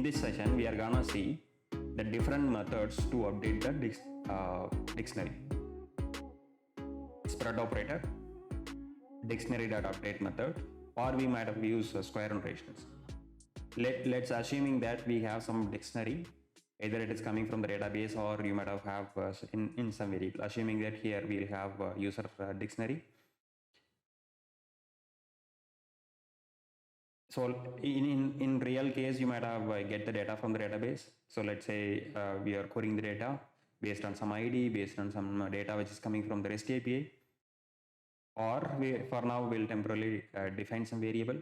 In this session, we are gonna see the different methods to update the dictionary. Spread operator, dictionary.update method, or we might have used square notations. Let's assuming that we have some dictionary, either it is coming from the database or you might have in some variable. Assuming that here we'll have user dictionary. So in real case, you might have get the data from the database. So let's say we are querying the data based on some ID, based on some data which is coming from the REST API. Or for now, we'll temporarily define some variable.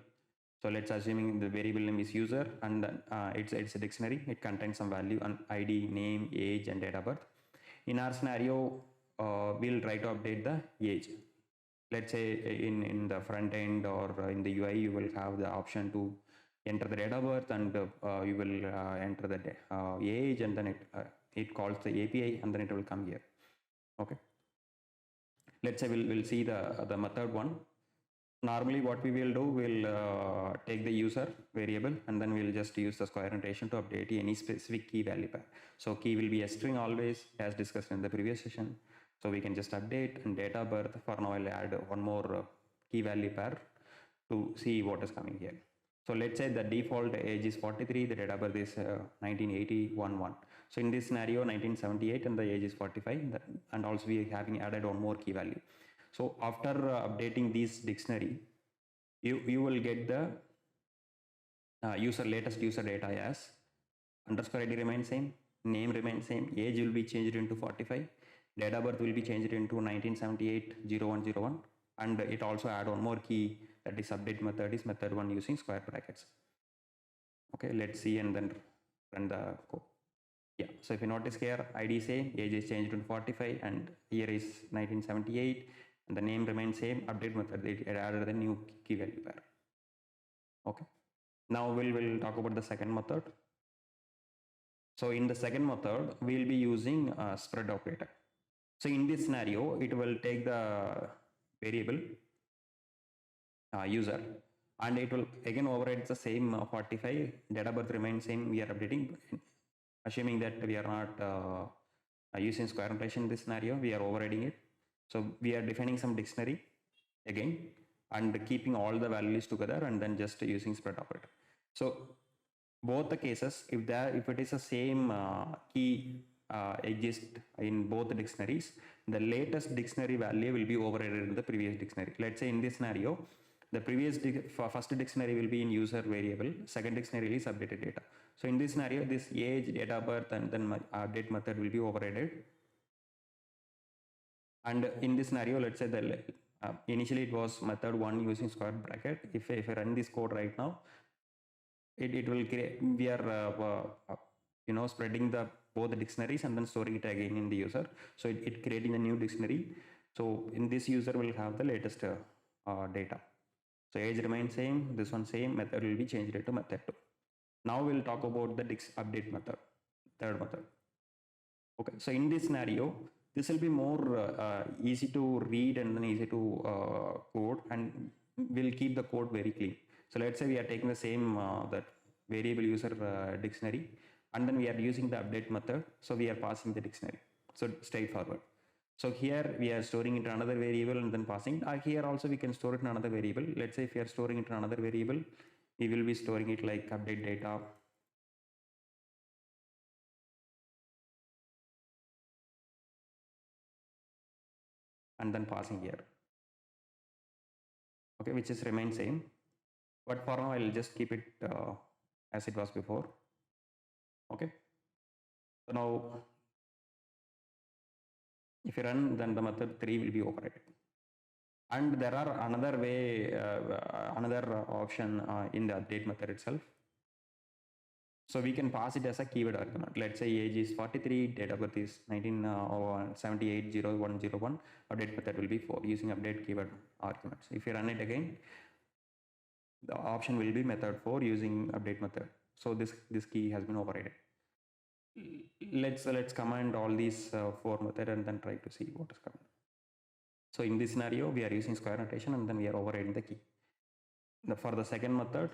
So let's assuming the variable name is user, and it's a dictionary. It contains some value on ID, name, age, and date of birth. In our scenario, we'll try to update the age. Let's say in the front end or in the UI, you will have the option to enter the date of birth, and you will enter the age, and then it calls the API, and then it will come here. Okay. Let's say we'll see the method one. Normally what we will do, we'll take the user variable, and then we'll just use the square notation to update any specific key value pair. So key will be a string always, as discussed in the previous session. So we can just update, and date of birth. For now, I'll add one more key value pair to see what is coming here. So let's say the default age is 43, the date of birth is 1981. So in this scenario, 1978, and the age is 45, and also we are having added one more key value. So after updating this dictionary, you will get the latest user data as underscore ID remains same, name remains same, age will be changed into 45, date of birth will be changed into 1978-0101, and it also add one more key, that is update method is method one using square brackets. Okay, let's see and then run the code. Yeah, so if you notice here, ID same, age is changed to 45, and year is 1978, and the name remains same. Update method, it added the new key value pair. Okay, now we'll talk about the second method. So in the second method, we'll be using spread operator. So in this scenario, it will take the variable user, and it will again override the same 45, date of birth remains same. We are updating, assuming that we are not using square notation in this scenario, we are overriding it. So we are defining some dictionary again and keeping all the values together, and then just using spread operator. So both the cases, if it is the same key exist in both the dictionaries, the latest dictionary value will be overridden in the previous dictionary. Let's say in this scenario, the first dictionary will be in user variable, second dictionary is updated data. So in this scenario, this age, date of birth, and then update method will be overridden. And in this scenario, let's say that initially it was method one using square bracket. If I run this code right now, it will create, we are spreading both the dictionaries and then storing it again in the user. So it creating a new dictionary. So in this user will have the latest data. So age remains same, this one same, method will be changed to method 2. Now we'll talk about the update method, third method. Okay, so in this scenario, this will be more easy to read and then easy to code, and we'll keep the code very clean. So let's say we are taking the same that variable user dictionary, and then we are using the update method. So we are passing the dictionary. So straightforward. So here we are storing into another variable and then passing. Here also we can store it in another variable. Let's say if we are storing it in another variable, we will be storing it like update data. And then passing here. Okay, which is remain same. But for now, I'll just keep it as it was before. Okay. So now, if you run, then the method 3 will be overridden. And there are another way, another option in the update method itself. So we can pass it as a keyword argument. Let's say age is 43, date of birth is 1978-0101. Update method will be 4 using update keyword arguments. If you run it again, the option will be method 4 using update method. So this key has been overridden. Let's command all these 4 methods and then try to see what is coming. So in this scenario, we are using square notation, and then we are overriding the key. For the second method,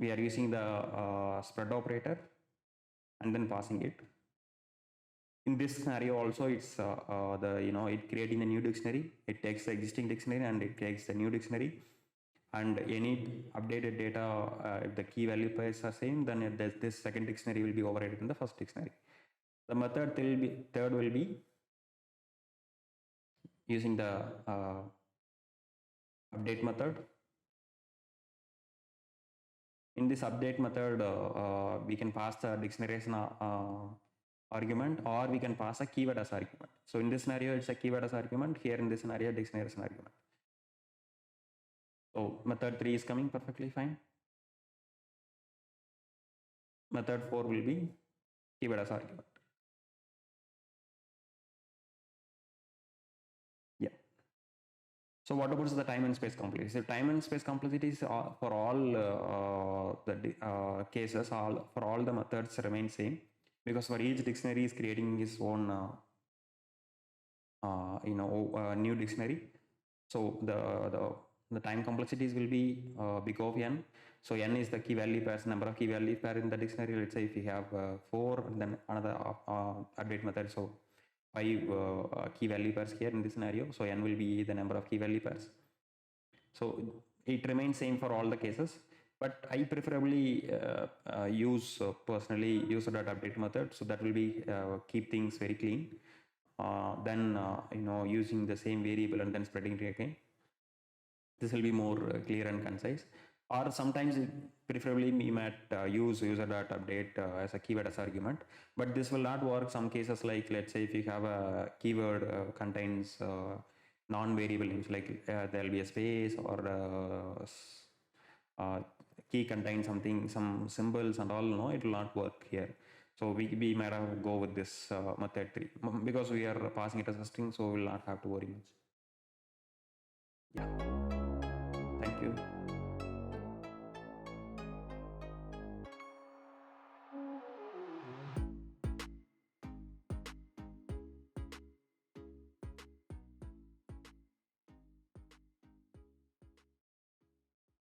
we are using the spread operator and then passing it. In this scenario also, it's it creating a new dictionary. It takes the existing dictionary and it takes the new dictionary, and any updated data, if the key value pairs are same, then this second dictionary will be overridden in the first dictionary. The method third will be using the update method. In this update method, we can pass the dictionary as an argument, or we can pass a keyword as argument. So in this scenario, it's a keyword as argument. Here in this scenario, dictionary as an argument. So method 3 is coming perfectly fine. Method 4 will be keyword as argument. Yeah. So what about the time and space complexity? So time and space complexity is for all the cases, for all the methods remain same, because for each dictionary is creating its own new dictionary. So the time complexities will be big of n. So n is the key value pairs, number of key value pair in the dictionary. Let's say if you have 4, and then another update method, so 5 key value pairs here in this scenario. So n will be the number of key value pairs. So it remains same for all the cases, but I preferably use personally user.update method. So that will be keep things very clean. Then using the same variable and then spreading it again. This will be more clear and concise. Or sometimes preferably we might use user.update as a keyword as argument, but this will not work some cases, like let's say if you have a keyword contains non-variable names, like there will be a space, or key contains some symbols and all. No, it will not work here. So we might have to go with this method 3, because we are passing it as a string, so we will not have to worry much. Yeah. Thank you.